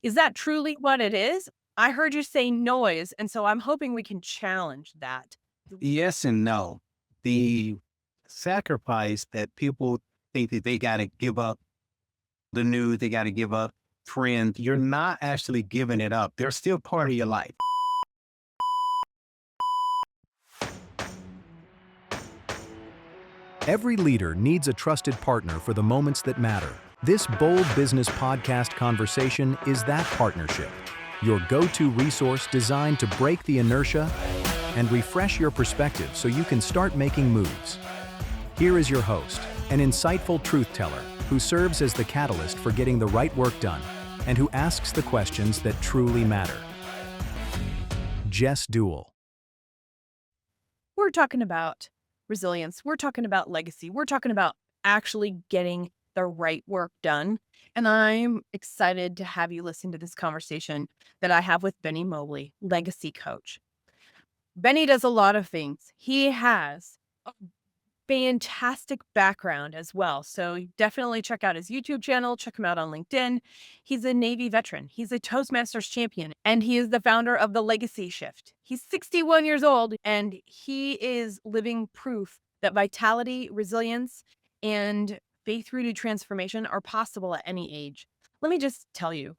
Is that truly what it is? I heard you say noise, and so I'm hoping we can challenge that. Yes and no. The sacrifice that people think that they got to give up the news, they got to give up friends, you're not actually giving it up. They're still part of your life. Every leader needs a trusted partner for the moments that matter. This Bold Business Podcast conversation is that partnership. Your go-to resource designed to break the inertia and refresh your perspective so you can start making moves. Here is your host, an insightful truth teller who serves as the catalyst for getting the right work done and who asks the questions that truly matter. Jess Dewell. We're talking about resilience. We're talking about legacy. We're talking about actually getting the right work done. And I'm excited to have you listen to this conversation that I have with Benny Mobley, legacy coach. Benny does a lot of things. He has a fantastic background as well. So definitely check out his YouTube channel, check him out on LinkedIn. He's a Navy veteran. He's a Toastmasters champion, and he is the founder of the Legacy Shift. He's 61 years old, and he is living proof that vitality, resilience, and faith-rooted transformation are possible at any age. Let me just tell you,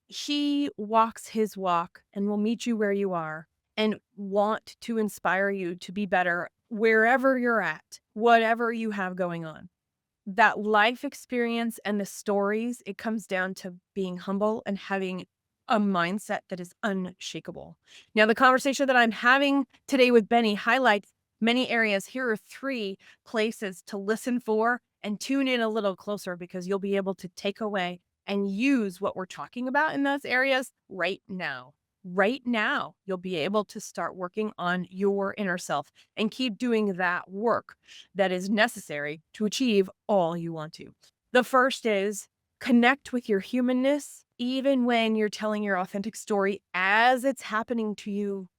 he walks his walk and will meet you where you are and want to inspire you to be better wherever you're at, whatever you have going on. That life experience and the stories, it comes down to being humble and having a mindset that is unshakable. Now, the conversation that I'm having today with Benny highlights many areas. Here are 3 places to listen for and tune in a little closer because you'll be able to take away and use what we're talking about in those areas right now. Right now, you'll be able to start working on your inner self and keep doing that work that is necessary to achieve all you want to. The first is connect with your humanness, even when you're telling your authentic story as it's happening to you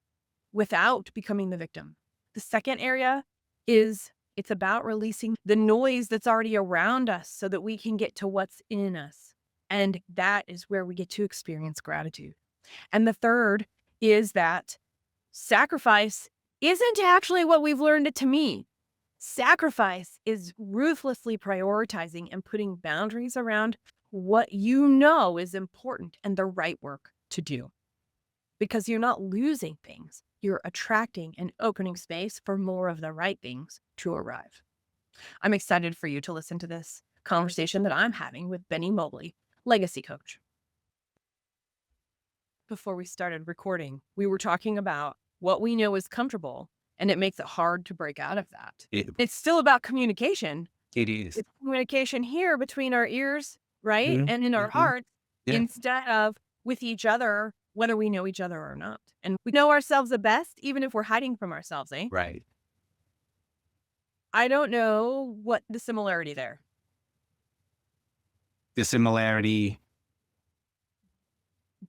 without becoming the victim. The second area is it's about releasing the noise that's already around us so that we can get to what's in us. And that is where we get to experience gratitude. And the third is that sacrifice isn't actually what we've learned it to mean. Sacrifice is ruthlessly prioritizing and putting boundaries around what you know is important and the right work to do. Because you're not losing things, you're attracting and opening space for more of the right things to arrive. I'm excited for you to listen to this conversation that I'm having with Benny Mobley, legacy coach. Before we started recording, we were talking about what we know is comfortable, and it makes it hard to break out of that. It, It's still about communication. it is. It's communication here between our ears, right? Mhm, And in our mhm. hearts, Yeah, instead of with each other, whether we know each other or not. And we know ourselves the best, even if we're hiding from ourselves, eh? right. I don't know what the similarity there. The similarity.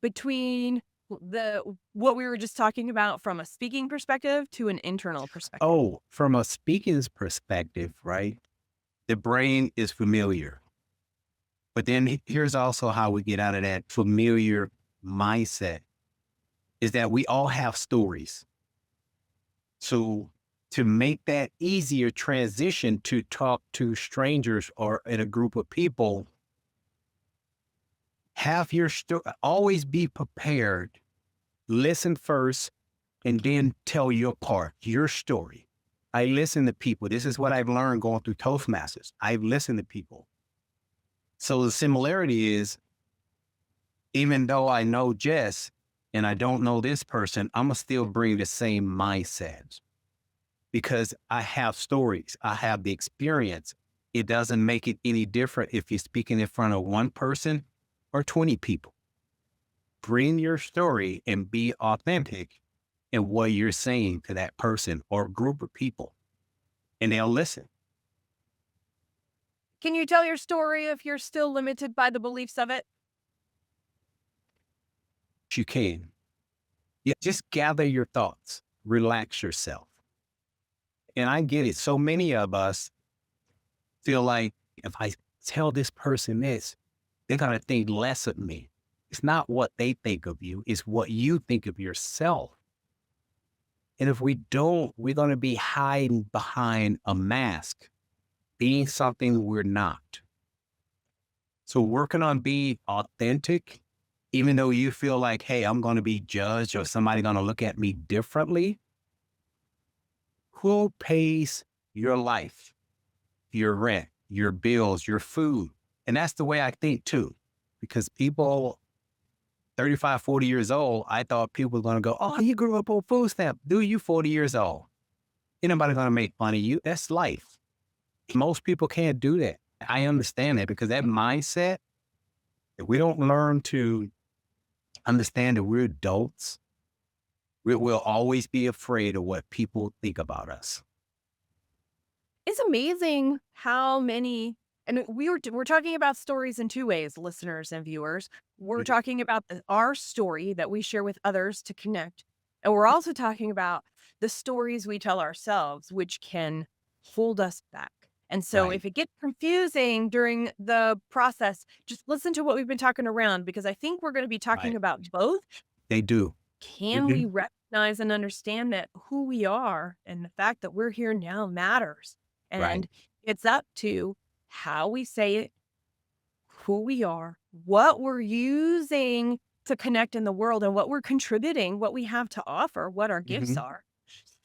Between what we were just talking about from a speaking perspective to an internal perspective. Oh, from a speaking's perspective, right? The brain is familiar. But then here's also how we get out of that familiar mindset is that we all have stories. So to make that easier transition to talk to strangers or in a group of people, have your story, always be prepared. Listen first and then tell your part, your story. I listen to people. This is what I've learned going through Toastmasters. I've listened to people. So the similarity is, even though I know Jess and I don't know this person, I'm going to still bring the same mindset because I have stories. I have the experience. It doesn't make it any different if you're speaking in front of one person or 20 people. Bring your story and be authentic in what you're saying to that person or group of people, and they'll listen. Can you tell your story if you're still limited by the beliefs of it? You can. Yeah, just gather your thoughts, relax yourself. And I get it. So many of us feel like if I tell this person this, they're going to think less of me. It's not what they think of you, it's what you think of yourself. And if we don't, we're going to be hiding behind a mask, being something we're not. So working on being authentic, even though you feel like, hey, I'm going to be judged or somebody going to look at me differently, who pays your life, your rent, your bills, your food? And that's the way I think too, because people 35, 40 years old, I thought people were going to go, oh, you grew up on food stamp. Dude, you 40 years old. Ain't nobody going to make fun of you. That's life. Most people can't do that. I understand that because that mindset, if we don't learn to understand that we're adults, we will always be afraid of what people think about us. It's amazing how many, and we're talking about stories in two ways, listeners and viewers. We're Mhm. talking about our story that we share with others to connect. And we're also talking about the stories we tell ourselves, which can hold us back. And so Right, if it gets confusing during the process, just listen to what we've been talking around, because I think we're going to be talking right. about both. They do. Can we Mhm. recognize and understand that who we are and the fact that we're here now matters? Right. And it's up to how we say it, who we are, what we're using to connect in the world, and what we're contributing, what we have to offer, what our gifts Mhm. are,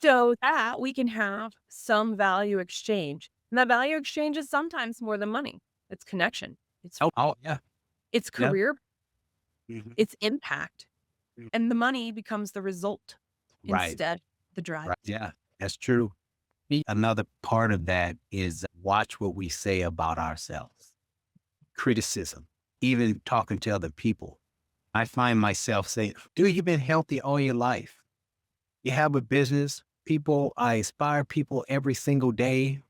so that we can have some value exchange. And that value exchange is sometimes more than money. It's connection. Oh, yeah. It's Yeah. career, Mhm. it's impact. Mm. And the money becomes the result Right. instead the drive. Right. Yeah, that's true. Another part of that is watch what we say about ourselves. Criticism, even talking to other people. I find myself saying, dude, you've been healthy all your life. You have a business. People, I inspire people every single day.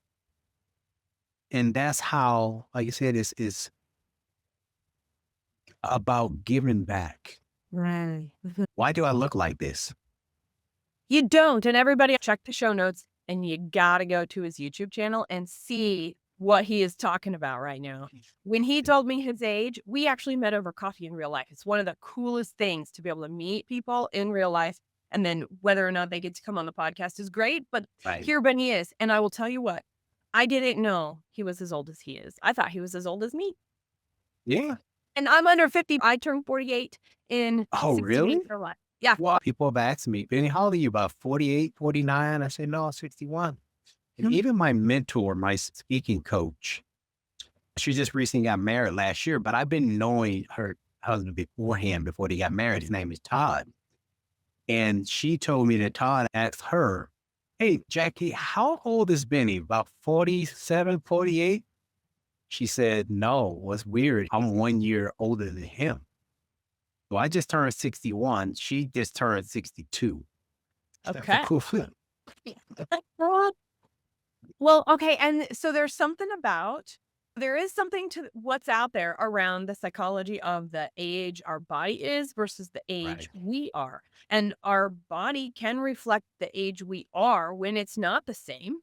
And that's how, like you said, is about giving back. Right. Why do I look like this? You don't, and everybody check the show notes, and you gotta go to his YouTube channel and see what he is talking about right now. When he told me his age, we actually met over coffee in real life. It's one of the coolest things to be able to meet people in real life, and then whether or not they get to come on the podcast is great, but Right. here Benny is, and I will tell you what, I didn't know he was as old as he is. I thought he was as old as me, Yeah. and I'm under 50. I turned 48 in Oh, 60 days really? of life. Yeah. Well, people have asked me, Benny, how old are you? About 48, 49? I say, no, 61. And even my mentor, my speaking coach, she just recently got married last year, but I've been knowing her husband beforehand before they got married. His name is Todd. And she told me that Todd asked her, hey, Jackie, how old is Benny? About 47, 48? She said, no, what's weird? I'm 1 year older than him. So I just turned 61. She just turned 62. That's a Okay. cool feeling. Well, okay, and so there is something to what's out there around the psychology of the age our body is versus the age Right. we are. And our body can reflect the age we are when it's not the same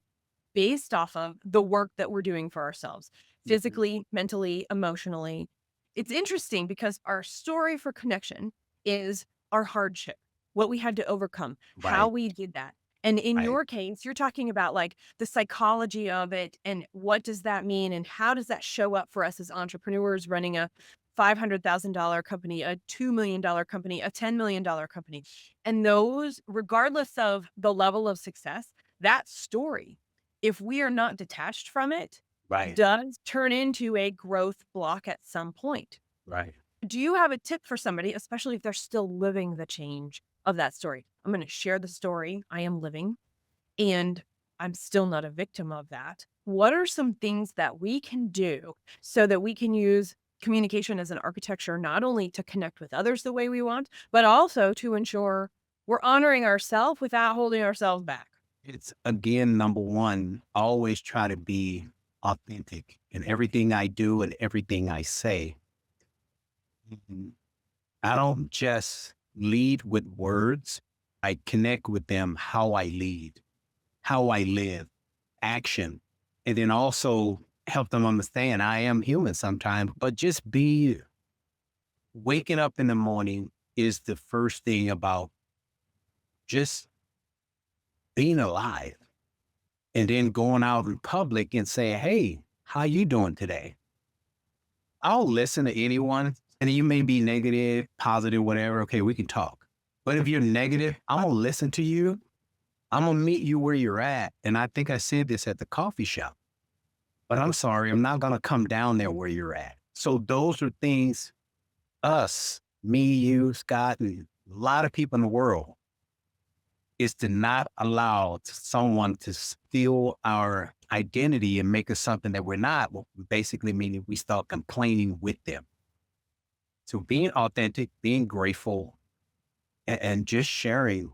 based off of the work that we're doing for ourselves, Mhm. physically, mentally, emotionally. It's interesting because our story for connection is our hardship, what we had to overcome, how Right. we did that. And in Right. your case, you're talking about like the psychology of it and what does that mean and how does that show up for us as entrepreneurs running a $500,000 company, a $2 million company, a $10 million company. And those, regardless of the level of success, that story, if we are not detached from it, Right. does turn into a growth block at some point. Right. Do you have a tip for somebody, especially if they're still living the change of that story? I'm going to share the story I am living, and I'm still not a victim of that. What are some things that we can do so that we can use communication as an architecture, not only to connect with others the way we want, but also to ensure we're honoring ourselves without holding ourselves back? It's again, number one, always try to be authentic in everything I do and everything I say. Mhm. I don't just lead with words. I connect with them how I lead, how I live, action, and then also help them understand I am human sometimes, but just be waking up in the morning is the first thing about just being alive, and then going out in public and saying, hey, how you doing today? I'll listen to anyone, and you may be negative, positive, whatever. Okay, we can talk. But if you're negative, I'm going to listen to you. I'm going to meet you where you're at. And I think I said this at the coffee shop, but I'm sorry, I'm not going to come down there where you're at. So those are things us, me, you, Scott, and a lot of people in the world, is to not allow someone to steal our identity and make us something that we're not. Well, basically meaning we start complaining with them. So being authentic, being grateful, and just sharing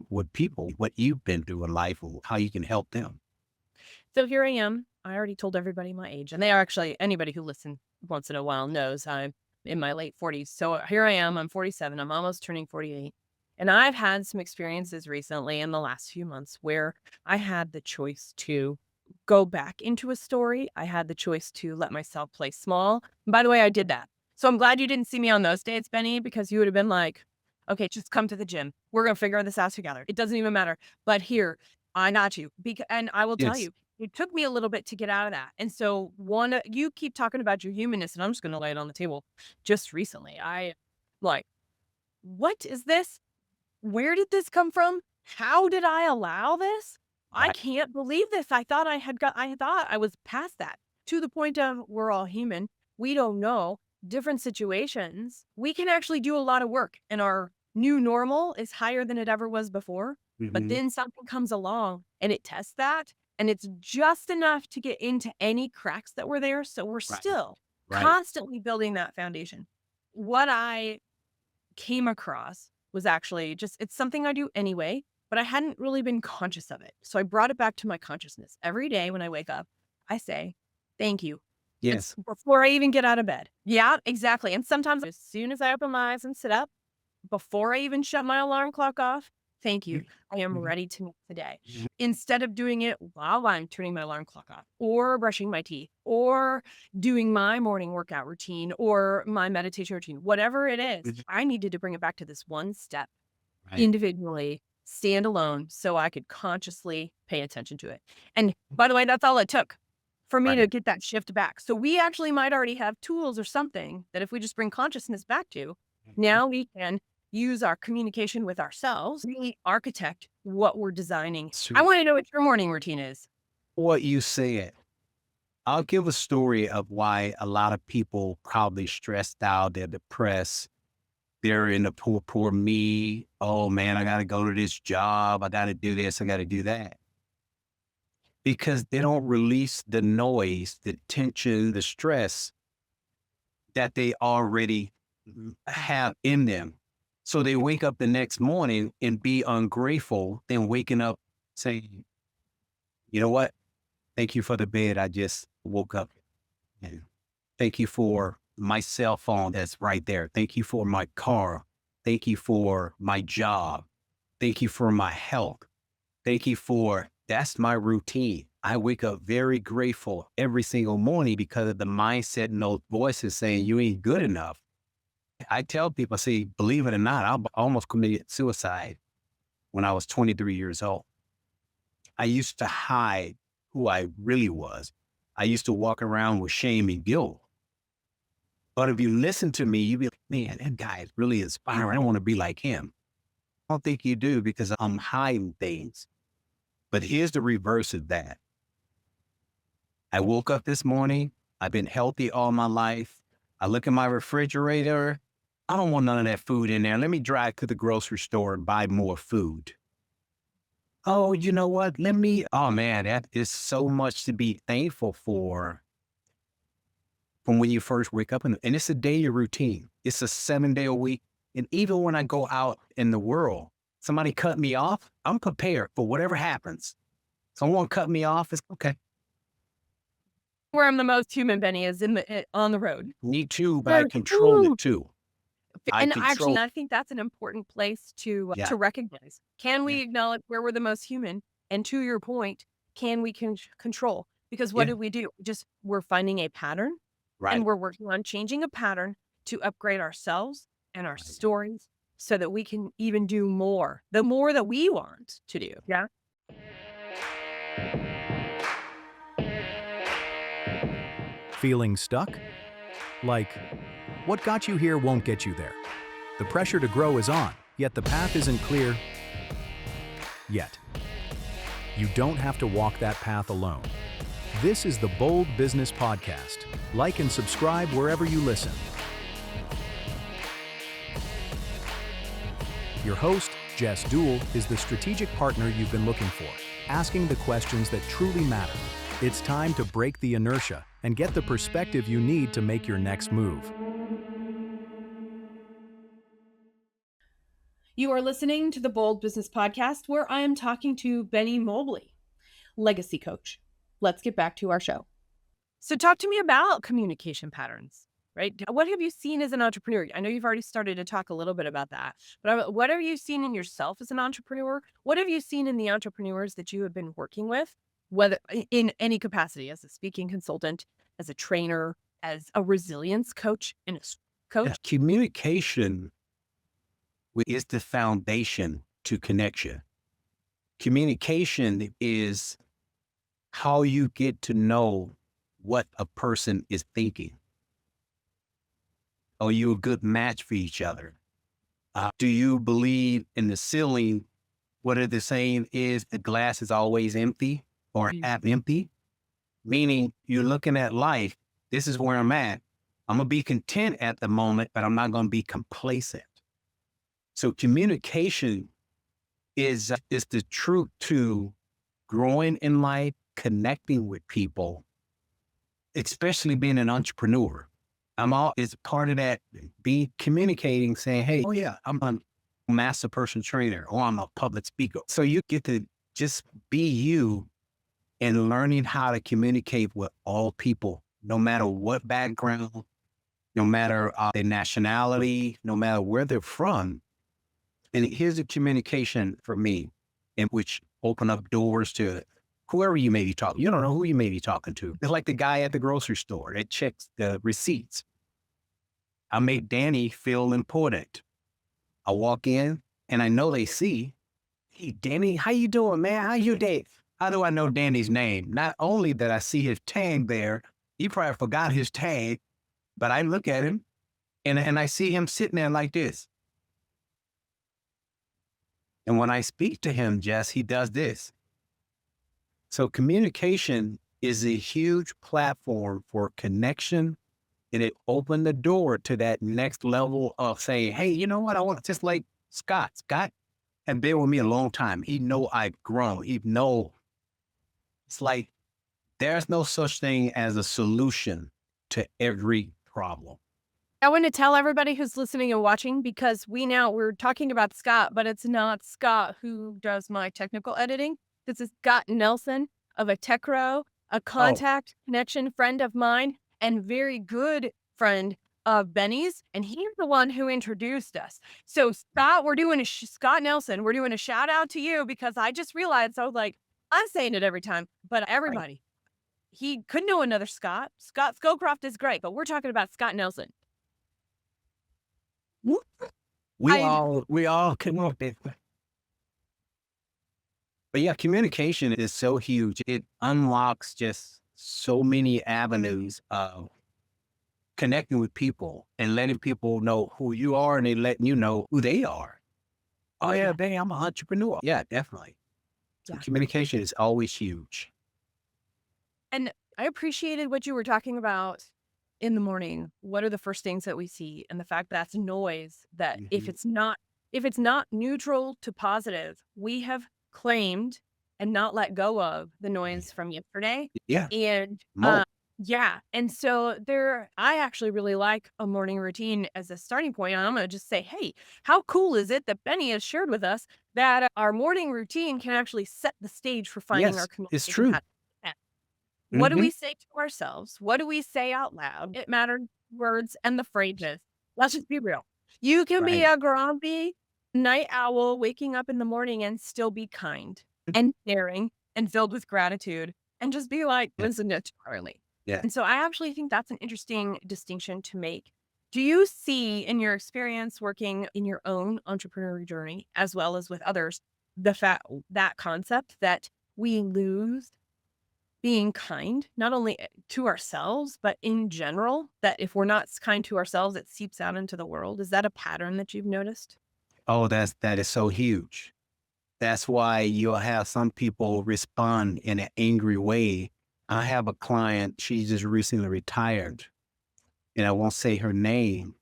with people what you've been through in life or how you can help them. So here I am. I already told everybody my age, and they are actually, anybody who listens once in a while knows I'm in my late 40s. So here I am. I'm 47. I'm almost turning 48. And I've had some experiences recently in the last few months where I had the choice to go back into a story. I had the choice to let myself play small. And by the way, I did that. So I'm glad you didn't see me on those dates, Benny, because you would have been like, okay, just come to the gym. We're going to figure this out together. It doesn't even matter. But here, I got you. And I will tell Yes. you, it took me a little bit to get out of that. And so you keep talking about your humanness, and I'm just going to lay it on the table. Just recently, I like, what is this? Where did this come from? How did I allow this? I Right. can't believe this. I thought I was past that, to the point of we're all human. We don't know different situations. We can actually do a lot of work, and our new normal is higher than it ever was before. But Mhm. then something comes along and it tests that, and it's just enough to get into any cracks that were there. So we're Right. still Right. constantly building that foundation. What I came across was actually just, it's something I do anyway, but I hadn't really been conscious of it. So I brought it back to my consciousness. Every day when I wake up, I say, thank you. It's Yes. before I even get out of bed. Yeah, exactly. And sometimes as soon as I open my eyes and sit up, before I even shut my alarm clock off, thank you. I am Mhm. ready to meet today. Instead of doing it while I'm turning my alarm clock off or brushing my teeth or doing my morning workout routine or my meditation routine, whatever it is, Mhm. I needed to bring it back to this one step Right. individually, stand alone so I could consciously pay attention to it. And by the way, that's all it took for me to Right. get that shift back. So we actually might already have tools or something that if we just bring consciousness back to, Mhm. now we can use our communication with ourselves, really architect what we're designing. I Sweet. want to know what your morning routine is. What you said. I'll give a story of why a lot of people probably stressed out, they're depressed, they're in the poor me. Oh man, I got to go to this job. I got to do this. I got to do that. Because they don't release the noise, the tension, the stress that they already have in them. So they wake up the next morning and be ungrateful, then waking up saying, you know what? Thank you for the bed. I just woke up. And thank you for my cell phone that's right there. Thank you for my car. Thank you for my job. Thank you for my health. Thank you for that's my routine. I wake up very grateful every single morning because of the mindset and those voices saying you ain't good enough. I tell people, I say, believe it or not, I almost committed suicide when I was 23 years old. I used to hide who I really was. I used to walk around with shame and guilt. But if you listen to me, you be like, man, that guy is really inspiring. I want to be like him. I don't think you do because I'm hiding things. But here's the reverse of that. I woke up this morning. I've been healthy all my life. I look at my refrigerator. I don't want none of that food in there. Let me drive to the grocery store and buy more food. Oh, you know what? Oh man, that is so much to be thankful for from when you first wake up. And it's a daily routine. It's a 7-day a week. And even when I go out in the world, somebody cut me off, I'm prepared for whatever happens. Someone cut me off, it's okay. Where I'm the most human, Benny, is on the road. Me too, but I Where control it too. I And actually, control. I think that's an important place Yeah. to recognize. Can Yeah. we acknowledge where we're the most human? And to your point, can we control? Because what Yeah. do? We're finding a pattern and Right. we're working on changing a pattern to upgrade ourselves and our stories so that we can even do more, the more that we want to do. Yeah. Feeling stuck? Like, what got you here won't get you there. The pressure to grow is on, yet the path isn't clear yet. You don't have to walk that path alone. This is the Bold Business Podcast. Like and subscribe wherever you listen. Your host, Jess Dewell, is the strategic partner you've been looking for, asking the questions that truly matter. It's time to break the inertia and get the perspective you need to make your next move. You are listening to the Bold Business Podcast, where I am talking to Benny Mobley, legacy coach. Let's get back to our show. So talk to me about communication patterns, right? What have you seen as an entrepreneur? I know you've already started to talk a little bit about that, but what have you seen in yourself as an entrepreneur? What have you seen in the entrepreneurs that you have been working with, whether in any capacity, as a speaking consultant, as a trainer, as a resilience coach, and a coach? Yeah, communication is the foundation to connection. Communication is how you get to know what a person is thinking. Are you a good match for each other? Do you believe in the ceiling? What the saying is, the glass is always empty or half empty, meaning you're looking at life. This is where I'm at. I'm going to be content at the moment, but I'm not going to be complacent. So communication is the truth to growing in life, connecting with people, especially being an entrepreneur. It's part of that, be communicating, saying, hey, oh yeah, I'm a master personal trainer, or I'm a public speaker. So you get to just be you and learning how to communicate with all people, no matter what background, no matter their nationality, no matter where they're from. And here's the communication for me, in which open up doors to whoever you may be talking. You don't know who you may be talking to. It's like the guy at the grocery store that checks the receipts. I make Danny feel important. I walk in and I know they see, hey, Danny, how you doing, man? How you doing? How do I know Danny's name? Not only that I see his tag there, he probably forgot his tag, but I look at him and I see him sitting there like this. And when I speak to him, Jess, he does this. So communication is a huge platform for connection, and it opened the door to that next level of saying, hey, you know what? I want, just like Scott. Scott had been with me a long time. He know I've grown. He know it's like there's no such thing as a solution to every problem. I want to tell everybody who's listening and watching, because we're talking about Scott, but it's not Scott who does my technical editing. This is Scott Nelson of a Techro, a contact connection friend of mine and very good friend of Benny's. And he's the one who introduced us. So Scott, Scott Nelson, we're doing a shout out to you, because I just realized, I was like, I'm saying it every time, but everybody, he could know another Scott. Scott Scowcroft is great, but we're talking about Scott Nelson. We all come up with it. But yeah, communication is so huge. It unlocks just so many avenues of connecting with people and letting people know who you are, and they letting you know who they are. Oh yeah, Benny, I'm an entrepreneur. Yeah, definitely. So communication is always huge. And I appreciated what you were talking about in the morning. What are the first things that we see? And the fact that's noise, that if it's not neutral to positive, we have claimed and not let go of the noise from yesterday. Yeah. And and so I actually really like a morning routine as a starting point. And I'm going to just say, hey, how cool is it that Benny has shared with us that our morning routine can actually set the stage for finding our communication? It's true. What do we say to ourselves? What do we say out loud? It matters, words and the phrases. Let's just be real. You can be a grumpy night owl waking up in the morning and still be kind and caring and filled with gratitude and just be like, listen to Charlie. Yeah. And so I actually think that's an interesting distinction to make Do you see in your experience working in your own entrepreneurial journey as well as with others, the fact that concept that we lose being kind, not only to ourselves, but in general, that if we're not kind to ourselves, it seeps out into the world? Is that a pattern that you've noticed? Oh, that is so huge. That's why you'll have some people respond in an angry way. I have a client, she just recently retired, and I won't say her name,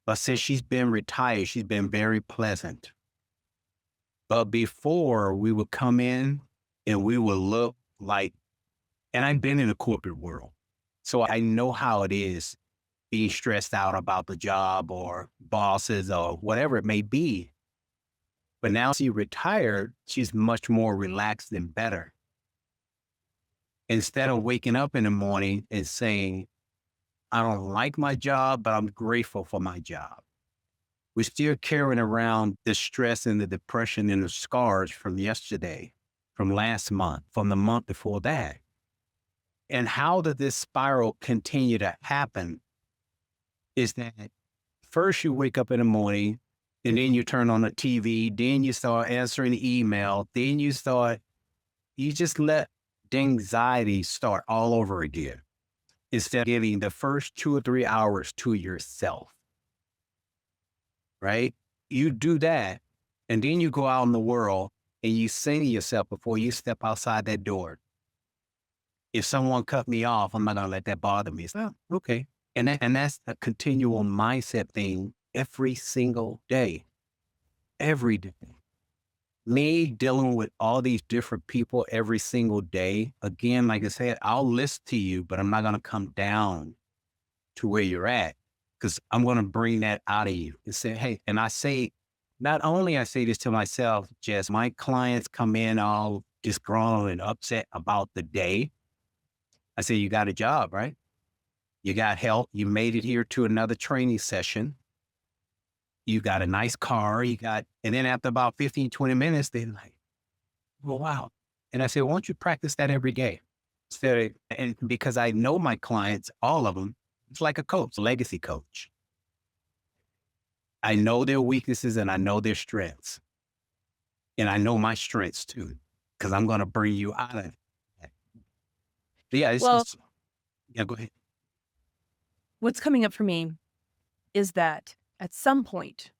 but since she's been retired, she's been very pleasant. But before we would come in and we would look like, and I've been in the corporate world, so I know how it is being stressed out about the job or bosses or whatever it may be. But now she retired, she's much more relaxed and better. Instead of waking up in the morning and saying, I don't like my job, but I'm grateful for my job. We're still carrying around the stress and the depression and the scars from yesterday, from last month, from the month before that. And how did this spiral continue to happen is that first you wake up in the morning and then you turn on the TV, then you start answering the email, then you just let the anxiety start all over again instead of giving the first 2 or 3 hours to yourself, right? You do that, and then you go out in the world and you say to yourself before you step outside that door, if someone cut me off, I'm not going to let that bother me. So, okay. And that's a continual mindset thing every single day, every day. Me dealing with all these different people every single day. Again, like I said, I'll listen to you, but I'm not going to come down to where you're at because I'm going to bring that out of you and say, hey, and I say, not only I say this to myself, Jess, my clients come in all disgruntled and upset about the day. I say, you got a job, right? You got help. You made it here to another training session. You got a nice car. And then after about 15, 20 minutes, they're like, well, wow. And I said, why don't you practice that every day? And because I know my clients, all of them, it's like a coach, a legacy coach. I know their weaknesses and I know their strengths. And I know my strengths too, because I'm going to bring you out of it. Yeah, Well, yeah, go ahead. what's coming up for me is that at some point,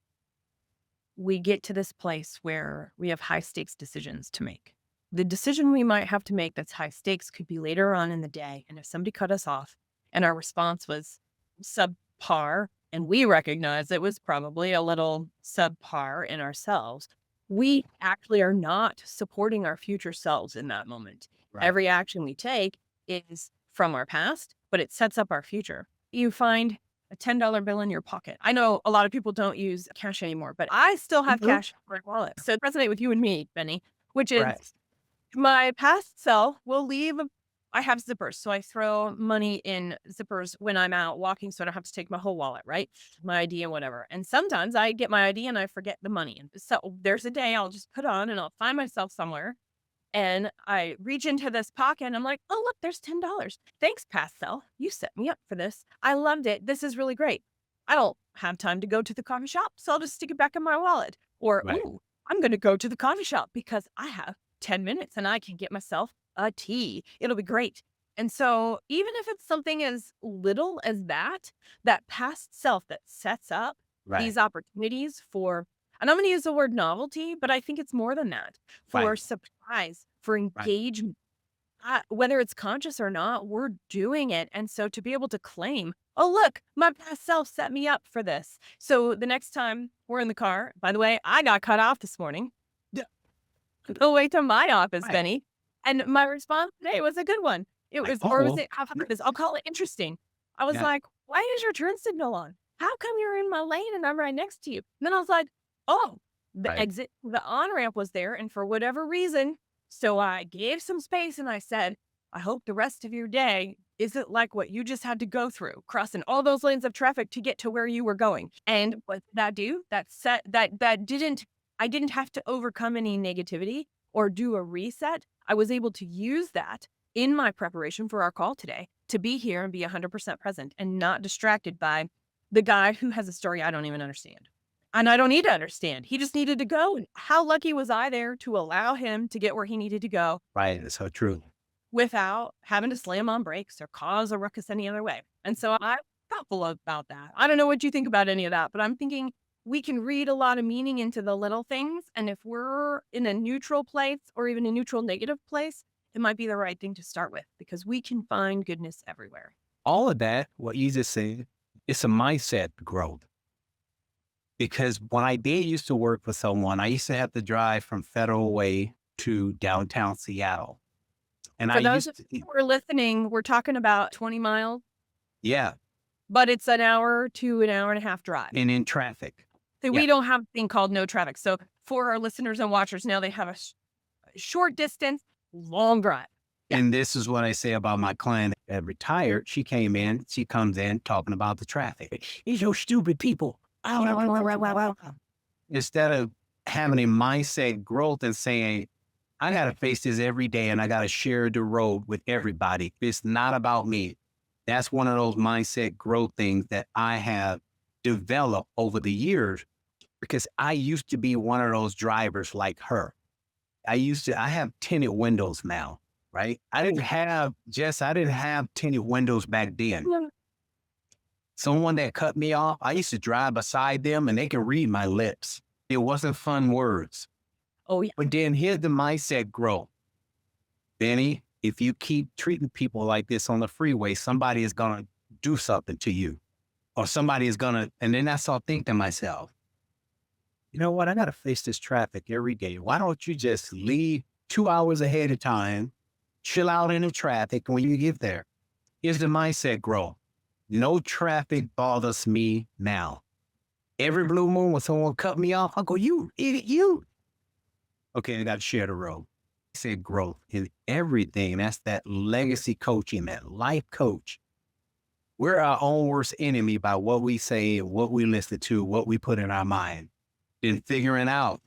we get to this place where we have high stakes decisions to make. The decision we might have to make that's high stakes could be later on in the day. And if somebody cut us off and our response was subpar, and we recognize it was probably a little subpar in ourselves, we actually are not supporting our future selves in that moment. Right. Every action we take is from our past, but it sets up our future. You find a $10 bill in your pocket. I know a lot of people don't use cash anymore, but I still have cash in my wallet. So it resonate with you and me, Benny, which is Right. my past self will leave. I have zippers, so I throw money in zippers when I'm out walking, so I don't have to take my whole wallet, right? My ID and whatever. And sometimes I get my ID and I forget the money. And so there's a day I'll just put on and I'll find myself somewhere and I reach into this pocket and I'm like, oh, look, there's $10. Thanks, past self. You set me up for this. I loved it. This is really great. I don't have time to go to the coffee shop, so I'll just stick it back in my wallet. Or, Right. ooh, I'm going to go to the coffee shop because I have 10 minutes and I can get myself a tea. It'll be great. And so even if it's something as little as that, that past self that sets up Right. these opportunities for, and I'm going to use the word novelty, but I think it's more than that, for Right. surprise, for engagement, whether it's conscious or not, we're doing it. And so to be able to claim, oh, look, my past self set me up for this. So the next time we're in the car, by the way, I got cut off this morning. Go away to my office, Right. Benny. And my response today was a good one. It Like, was, or was uh-oh. it, how about this? I'll call it interesting. I was Yeah. like, why is your turn signal on? How come you're in my lane and I'm right next to you? And then I was like, oh, the Right. exit, the on ramp was there. And for whatever reason, so I gave some space and I said, I hope the rest of your day isn't like what you just had to go through, crossing all those lanes of traffic to get to where you were going. And what did that do? I didn't have to overcome any negativity or do a reset. I was able to use that in my preparation for our call today to be here and be 100% present and not distracted by the guy who has a story I don't even understand. And I don't need to understand. He just needed to go. And how lucky was I there to allow him to get where he needed to go Right. It's so true. without having to slam on brakes or cause a ruckus any other way. And so I'm thoughtful about that. I don't know what you think about any of that, but I'm thinking we can read a lot of meaning into the little things. And if we're in a neutral place or even a neutral negative place, it might be the right thing to start with because we can find goodness everywhere. All of that, what you just said, it's a mindset growth. Because when I did used to work for someone, I used to have to drive from Federal Way to downtown Seattle. And I For those used of to, you who are listening, we're talking about 20 miles, yeah, but it's an hour to an hour and a half drive. and in traffic. So Yeah. we don't have a thing called no traffic. So for our listeners and watchers, now they have a short distance, long drive. Yeah. And this is what I say about my client that retired. She comes in talking about the traffic. These are stupid people. Instead of having a mindset growth and saying, I got to face this every day and I got to share the road with everybody. It's not about me. That's one of those mindset growth things that I have developed over the years because I used to be one of those drivers like her. I have tinted windows now, right? I didn't have tinted windows back then. Someone that cut me off, I used to drive beside them and they can read my lips. It wasn't fun words. Oh, yeah. But then here's the mindset growth. Benny, if you keep treating people like this on the freeway, somebody is going to do something to you. Or somebody is going to, and then I start thinking to myself, you know what? I got to face this traffic every day. Why don't you just leave 2 hours ahead of time, chill out in the traffic when you get there? Here's the mindset growth. No traffic bothers me now. Every blue moon when someone cut me off, I go, you idiot, you. Okay, I got to share the road. I said growth in everything. That's that legacy coaching, that life coach. We're our own worst enemy by what we say, what we listen to, what we put in our mind. Then figuring out,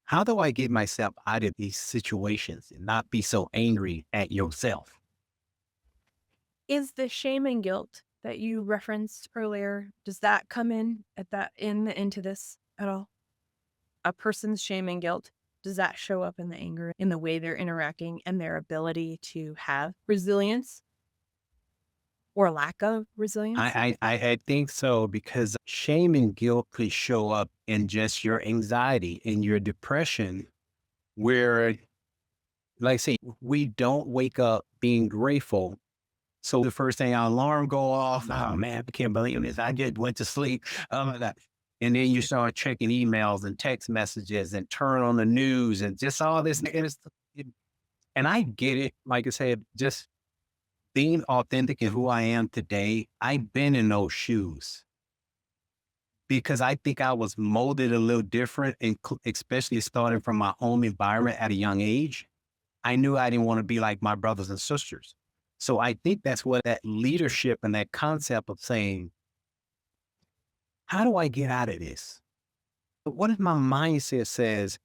how do I get myself out of these situations and not be so angry at yourself? Is the shame and guilt that you referenced earlier, does that come into this at all? A person's shame and guilt, does that show up in the anger, in the way they're interacting and their ability to have resilience or lack of resilience? I think so, because shame and guilt could show up in just your anxiety and your depression, where, like I say, we don't wake up being grateful. So the first thing our alarm go off, oh man, I can't believe this. I just went to sleep. Oh my God. And then you start checking emails and text messages and turn on the news and just all this negative stuff. And I get it. Like I said, just being authentic in who I am today, I've been in those shoes because I think I was molded a little different, and especially starting from my home environment at a young age. I knew I didn't want to be like my brothers and sisters. So I think that's what that leadership and that concept of saying, how do I get out of this? What if my mindset says,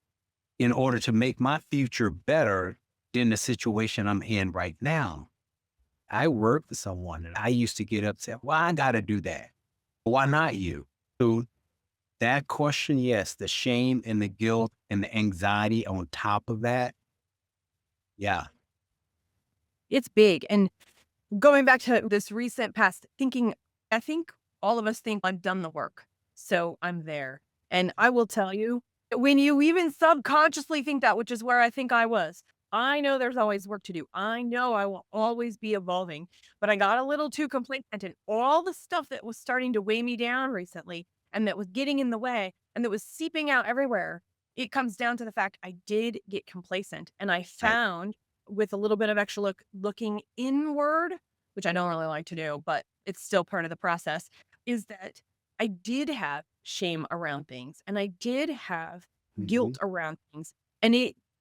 in order to make my future better than the situation I'm in right now? I work for someone and I used to get upset. Well, I got to do that. Why not you? So that question, yes, the shame and the guilt and the anxiety on top of that. Yeah. It's big. And going back to this recent past thinking, I think all of us think I've done the work, so I'm there. And I will tell you, when you even subconsciously think that, which is where I think I was, I know there's always work to do. I know I will always be evolving, but I got a little too complacent and all the stuff that was starting to weigh me down recently and that was getting in the way and that was seeping out everywhere. It comes down to the fact I did get complacent and I Right. found with a little bit of extra looking inward, which I don't really like to do, but it's still part of the process, is that I did have shame around things and I did have Mhm. guilt around things. And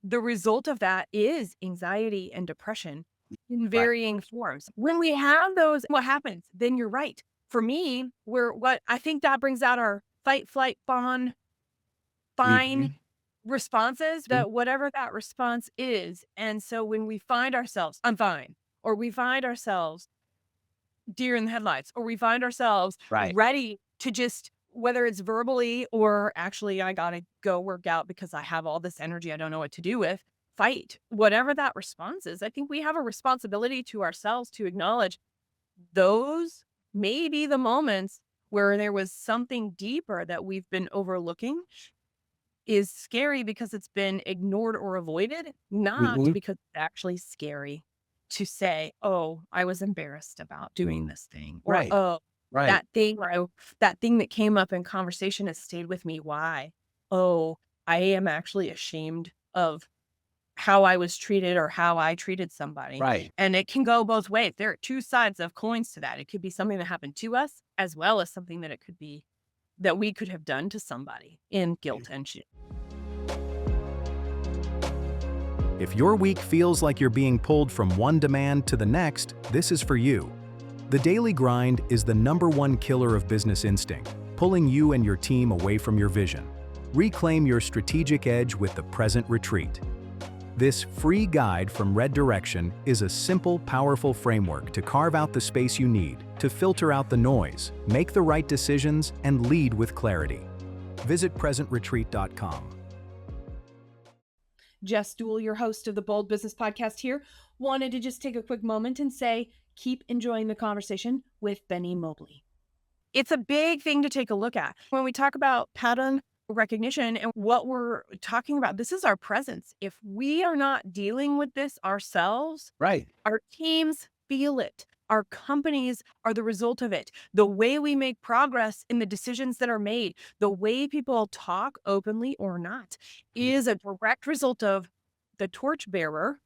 the result of that is anxiety and depression in Right. varying forms. When we have those, what happens? Then you're right. For me, what I think that brings out our fight, flight, fawn, fine Mhm. responses, Mhm. that whatever that response is. And so when we find ourselves, I'm fine, or we find ourselves deer in the headlights, or we find ourselves Right. ready to just, whether it's verbally or actually, I gotta go work out because I have all this energy I don't know what to do with, fight. Whatever that response is, I think we have a responsibility to ourselves to acknowledge those may be the moments where there was something deeper that we've been overlooking. Is scary because it's been ignored or avoided, not Hmm. because it's actually scary to say, "Oh, I was embarrassed about doing this thing," or, Right. "Oh, Right. that thing that came up in conversation has stayed with me. Why? Oh, I am actually ashamed of how I was treated or how I treated somebody." Right. And it can go both ways. There are 2 sides of coins to that. It could be something that happened to us, as well as something that it could be that we could have done to somebody in guilt and shame. If your week feels like you're being pulled from one demand to the next, this is for you. The daily grind is the #1 killer of business instinct, pulling you and your team away from your vision. Reclaim your strategic edge with the Present Retreat. This free guide from Red Direction is a simple, powerful framework to carve out the space you need, to filter out the noise, make the right decisions, and lead with clarity. Visit presentretreat.com. Jess Dewell, your host of the Bold Business Podcast here, wanted to just take a quick moment and say, keep enjoying the conversation with Benny Mobley. It's a big thing to take a look at. When we talk about pattern recognition and what we're talking about, this is our presence. If we are not dealing with this ourselves, Right. our teams feel it. Our companies are the result of it. The way we make progress in the decisions that are made, the way people talk openly or not, is a direct result of the torchbearer,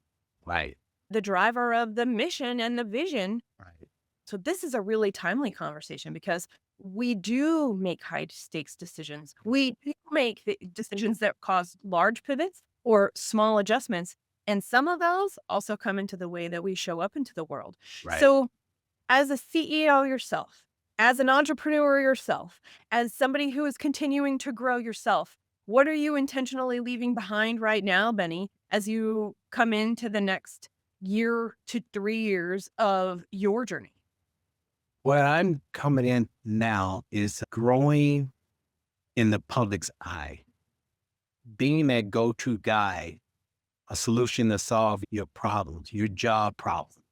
Right. the driver of the mission and the vision. Right. So this is a really timely conversation because we do make high stakes decisions. We do make the decisions that cause large pivots or small adjustments. And some of those also come into the way that we show up into the world. Right. So as a CEO yourself, as an entrepreneur yourself, as somebody who is continuing to grow yourself, what are you intentionally leaving behind right now, Benny, as you come into the next year to 3 years of your journey? What I'm coming in now is growing in the public's eye, being that go-to guy, a solution to solve your problems, your job problem.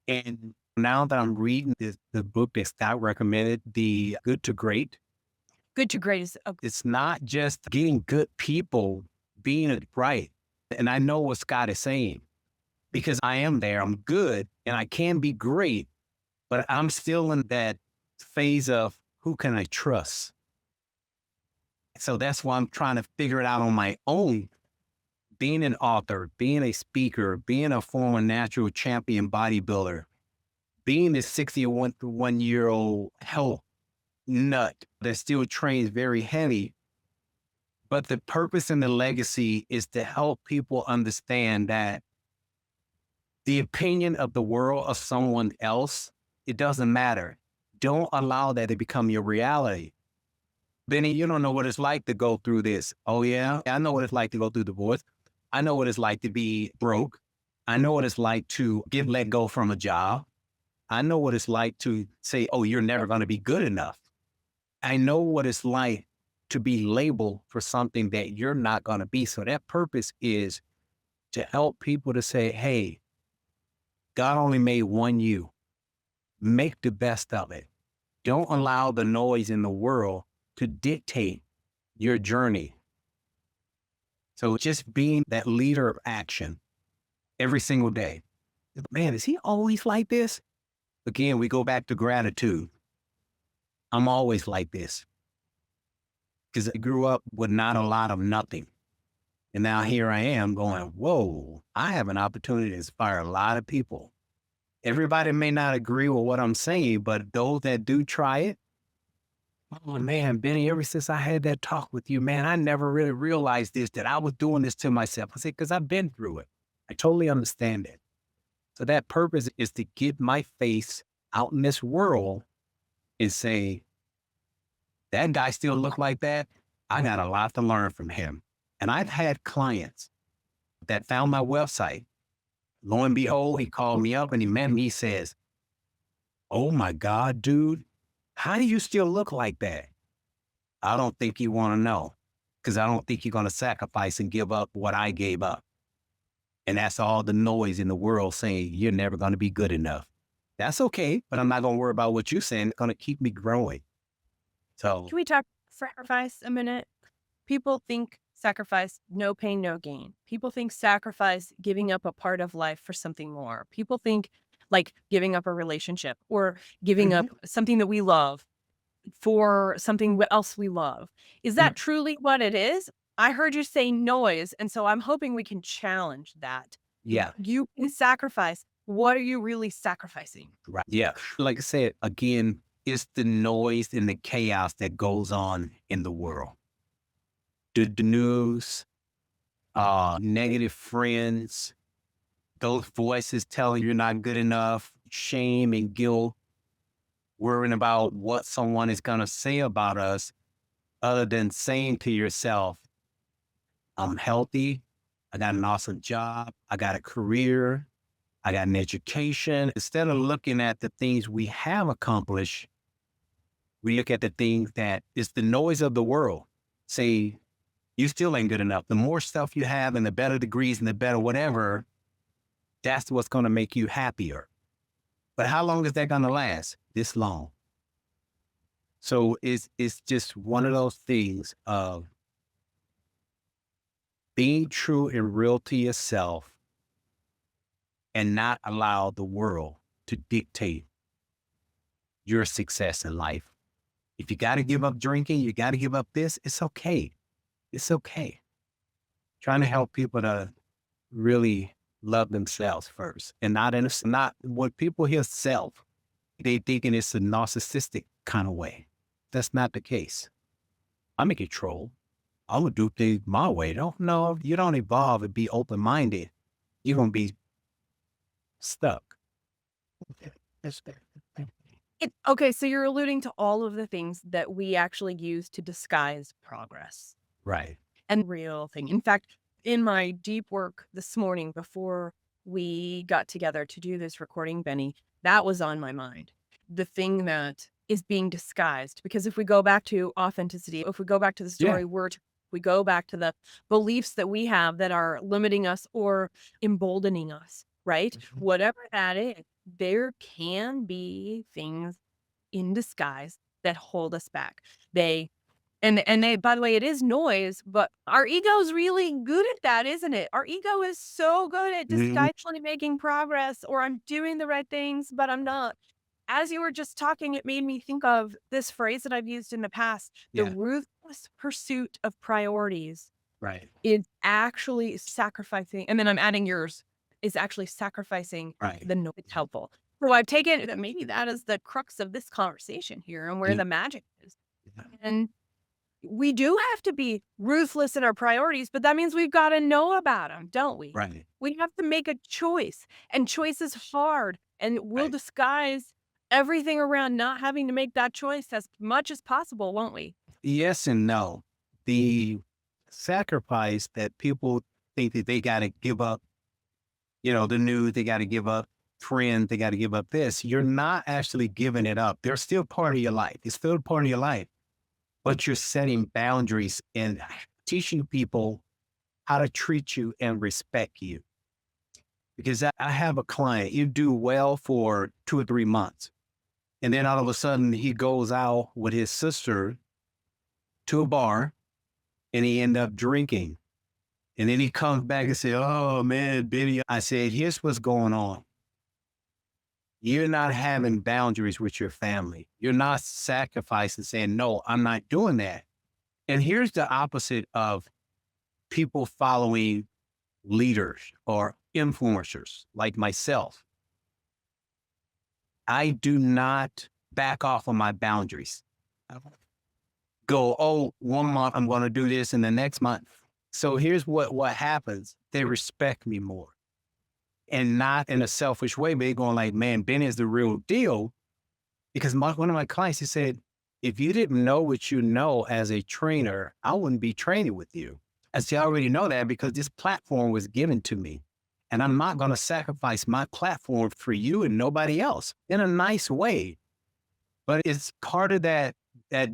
And now that I'm reading the book that Scott recommended, The Good to Great, Good to great is a it's not just getting good people, being it right. And I know what Scott is saying because I am there. I'm good and I can be great, but I'm still in that phase of who can I trust? So that's why I'm trying to figure it out on my own. Being an author, being a speaker, being a former natural champion bodybuilder, being this 61-year-old health nut that still trains very heavy. But the purpose and the legacy is to help people understand that the opinion of the world of someone else, it doesn't matter. Don't allow that to become your reality. Benny, you don't know what it's like to go through this. Oh, yeah? I know what it's like to go through divorce. I know what it's like to be broke. I know what it's like to get let go from a job. I know what it's like to say, oh, you're never going to be good enough. I know what it's like to be labeled for something that you're not going to be. So that purpose is to help people to say, hey, God only made one you. Make the best of it. Don't allow the noise in the world to dictate your journey. So just being that leader of action every single day. Man, is he always like this? Again, we go back to gratitude. I'm always like this because I grew up with not a lot of nothing. And now here I am going, whoa, I have an opportunity to inspire a lot of people. Everybody may not agree with what I'm saying, but those that do try it, oh man, Benny, ever since I had that talk with you, man, I never really realized this, that I was doing this to myself. I said, because I've been through it. I totally understand it. So that purpose is to get my face out in this world and say, that guy still look like that. I got a lot to learn from him. And I've had clients that found my website. Lo and behold, he called me up and he met me. He says, Oh my God, dude, how do you still look like that? I don't think you want to know, because I don't think you're going to sacrifice and give up what I gave up. And that's all the noise in the world saying you're never going to be good enough. That's okay, but I'm not going to worry about what you're saying. It's going to keep me growing. So, Can we talk sacrifice a minute? People think sacrifice, no pain, no gain. People think sacrifice, giving up a part of life for something more. People think like giving up a relationship or giving up Mhm. something that we love for something else we love. Is Mm, that truly what it is? I heard you say noise, and so I'm hoping we can challenge that. yeah, You can sacrifice. What are you really sacrificing? right. Yeah. Like I said, again, it's the noise and the chaos that goes on in the world. The news, negative friends, those voices telling you're not good enough, shame and guilt, worrying about what someone is going to say about us, other than saying to yourself, I'm healthy, I got an awesome job, I got a career, I got an education. Instead of looking at the things we have accomplished, we look at the things that is the noise of the world. Say, you still ain't good enough. The more stuff you have and the better degrees and the better whatever, that's what's going to make you happier. But how long is that going to last? This long. So it's just one of those things of being true and real to yourself and not allow the world to dictate your success in life. If you got to give up drinking, you got to give up this, it's okay. It's okay. Trying to help people to really love themselves first and not when people hear self, they thinking it's a narcissistic kind of way. That's not the case. I'm in control. I'm gonna do things my way. Don't know you don't evolve and be open minded. You're gonna be stuck. That's fair. Okay, so you're alluding to all of the things that we actually use to disguise progress Right. and real thing. In fact, in my deep work this morning before we got together to do this recording, Benny, that was on my mind. The thing that is being disguised. Because if we go back to authenticity, if we go back to the Yeah. story, we go back to the beliefs that we have that are limiting us or emboldening us, right? Mhm. Whatever that is, there can be things in disguise that hold us back. They and they by the way, it is noise, but our ego's really good at that, isn't it? Our ego is so good at Mhm. disguisingly making progress, or I'm doing the right things, but I'm not. As you were just talking, it made me think of this phrase that I've used in the past, the Yeah. ruthless pursuit of priorities Right. is actually sacrificing, and then I'm adding yours, is actually sacrificing Right. the no it's helpful. So I've taken that maybe that is the crux of this conversation here and where Yeah. the magic is. And we do have to be ruthless in our priorities, but that means we've gotta know about them, 'em, don't we? Right. We have to make a choice, and choice is hard, and we'll Right. disguise everything around not having to make that choice as much as possible, won't we? Yes and no. The sacrifice that people think that they gotta give up, the news, they gotta give up friends, they gotta give up this. You're not actually giving it up. They're still part of your life. It's still part of your life, but you're setting boundaries and teaching people how to treat you and respect you. Because I have a client, you do well for 2 or 3 months. And then all of a sudden he goes out with his sister to a bar and he end up drinking. And then he comes back and says, oh man, Benny. I said, here's what's going on. You're not having boundaries with your family. You're not sacrificing, saying, no, I'm not doing that. And here's the opposite of people following leaders or influencers like myself. I do not back off on my boundaries. I don't go, oh, 1 month I'm going to do this and the next month. So here's what happens. They respect me more and not in a selfish way, but they're going like, man, Ben is the real deal. Because one of my clients, he said, if you didn't know what you know as a trainer, I wouldn't be training with you. I said, I already know that because this platform was given to me. And I'm not going to sacrifice my platform for you and nobody else in a nice way. But it's part of that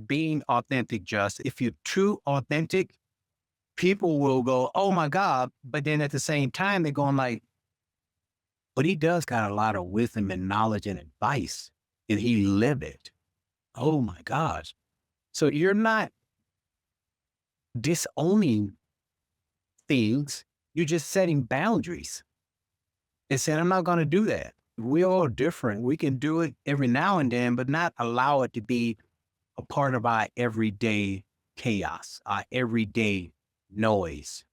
being authentic, just if you're true authentic, people will go, oh my God. But then at the same time, they're going like, but he does got a lot of wisdom and knowledge and advice, and he lived it. Oh my gosh. So you're not disowning things, you're just setting boundaries and saying, I'm not going to do that. We're all different. We can do it every now and then, but not allow it to be a part of our everyday chaos, our everyday noise.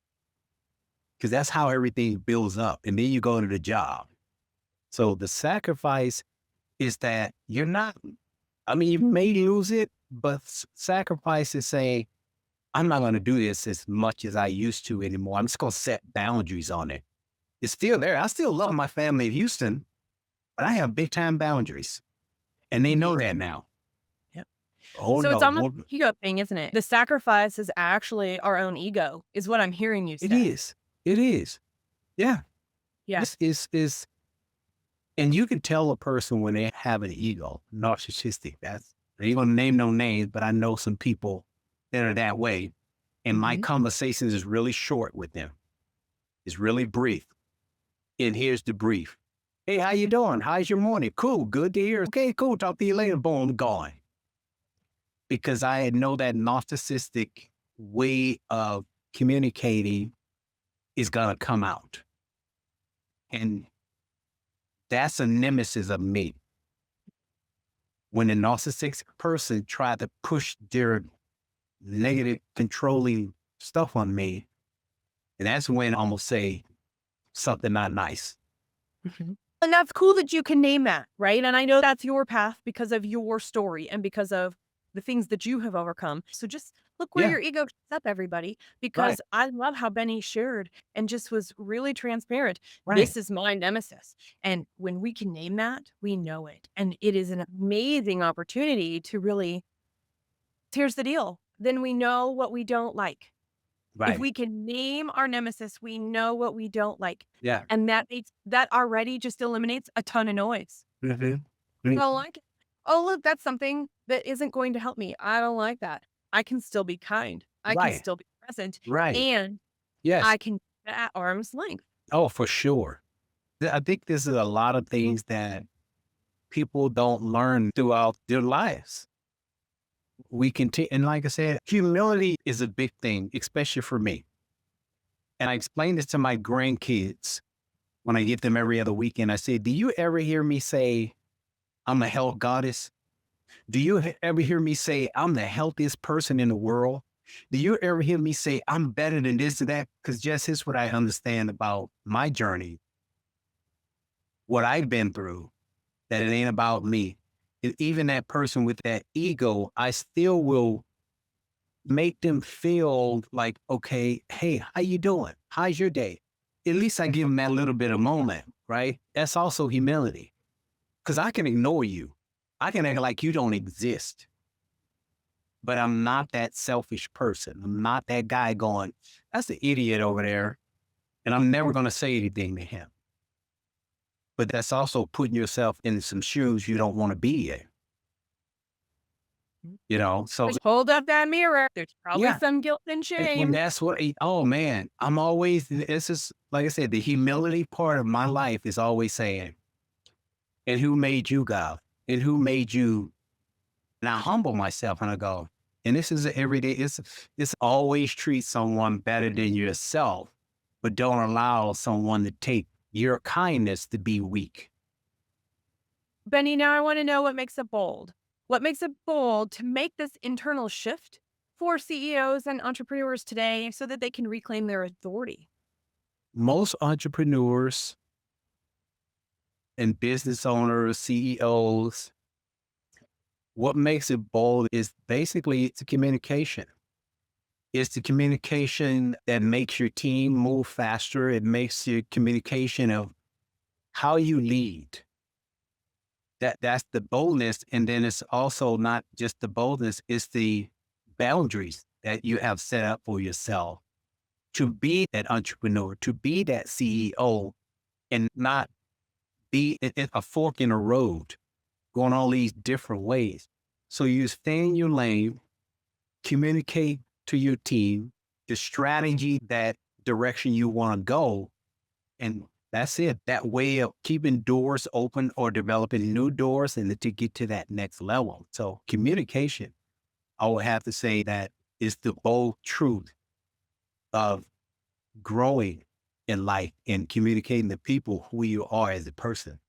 Because that's how everything builds up. And then you go to the job. So the sacrifice is that you're not, I mean, you may lose it, but sacrifice is saying, I'm not going to do this as much as I used to anymore. I'm just going to set boundaries on it. It's still there. I still love my family in Houston, but I have big time boundaries. And they know that now. Yep. Oh, So no. it's almost an ego thing, isn't it? The sacrifice is actually our own ego, is what I'm hearing you say. It is. It is. Yeah. Yeah. This is, and you can tell a person when they have an ego, narcissistic. That's, I ain't going to name no names, but I know some people that are that way. And my conversations is really short with them. It's really brief. And here's the brief. Hey, how you doing? How's your morning? Cool. Good to hear. Okay, cool. Talk to you later. Boom, gone. Because I know that narcissistic way of communicating is going to come out. And that's a nemesis of me. When a narcissistic person try to push their negative, controlling stuff on me, and that's when I'm going to say something not nice. And that's cool that you can name that, right? And I know that's your path because of your story and because of the things that you have overcome. So just look where your ego shuts up, everybody, because I love how Benny shared and just was really transparent. This is my nemesis. And when we can name that, we know it. And it is an amazing opportunity to really, here's the deal. Then we know what we don't like. If we can name our nemesis, we know what we don't like. Yeah. And that already just eliminates a ton of noise. I don't like it. Oh, look, that's something that isn't going to help me. I don't like that. I can still be kind. I can still be present. And I can be at arm's length. Oh, for sure. I think this is a lot of things that people don't learn throughout their lives. We continue, and like I said, humility is a big thing, especially for me. And I explain this to my grandkids when I get them every other weekend. I say, do you ever hear me say, I'm a health goddess? Do you ever hear me say, I'm the healthiest person in the world? Do you ever hear me say, I'm better than this or that? Because just here's what I understand about my journey, what I've been through, that it ain't about me. And even that person with that ego, I still will make them feel like, okay, hey, how you doing? How's your day? At least I give them that little bit of moment, right? That's also humility. Because I can ignore you. I can act like you don't exist. But I'm not that selfish person. I'm not that guy going, that's the idiot over there. And I'm never going to say anything to him. But that's also putting yourself in some shoes you don't want to be in. You know, so Hold up that mirror. There's probably some guilt and shame. and that's what, oh man, I'm always, this is, like I said, the humility part of my life is always saying, and who made you, God? And who made you? And I humble myself and I go, and this is everyday, it's always treat someone better than yourself, but don't allow someone to take your kindness to be weak. Benny, now I want to know what makes it bold. What makes it bold to make this internal shift for CEOs and entrepreneurs today so that they can reclaim their authority? Most entrepreneurs and business owners, CEOs, what makes it bold is basically it's the communication. It's the communication that makes your team move faster. It makes your communication of how you lead. That's the boldness. And then it's also not just the boldness, it's the boundaries that you have set up for yourself to be that entrepreneur, to be that CEO and not be a fork in a road going all these different ways. So you stay in your lane, communicate to your team the strategy, that direction you want to go. And that's it. That way of keeping doors open or developing new doors and to get to that next level. So communication, I would have to say that is the bold truth of growing in life and communicating to people who you are as a person.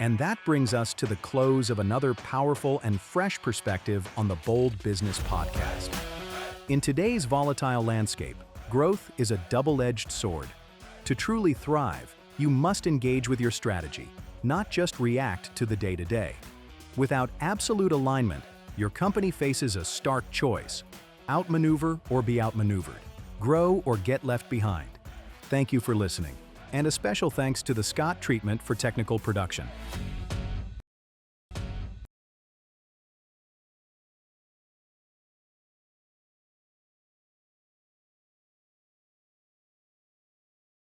And that brings us to the close of another powerful and fresh perspective on the Bold Business Podcast. In today's volatile landscape, growth is a double-edged sword. To truly thrive, you must engage with your strategy, not just react to the day-to-day. Without absolute alignment, your company faces a stark choice: outmaneuver or be outmaneuvered, grow or get left behind. Thank you for listening, and a special thanks to the Scott Treatment for technical production.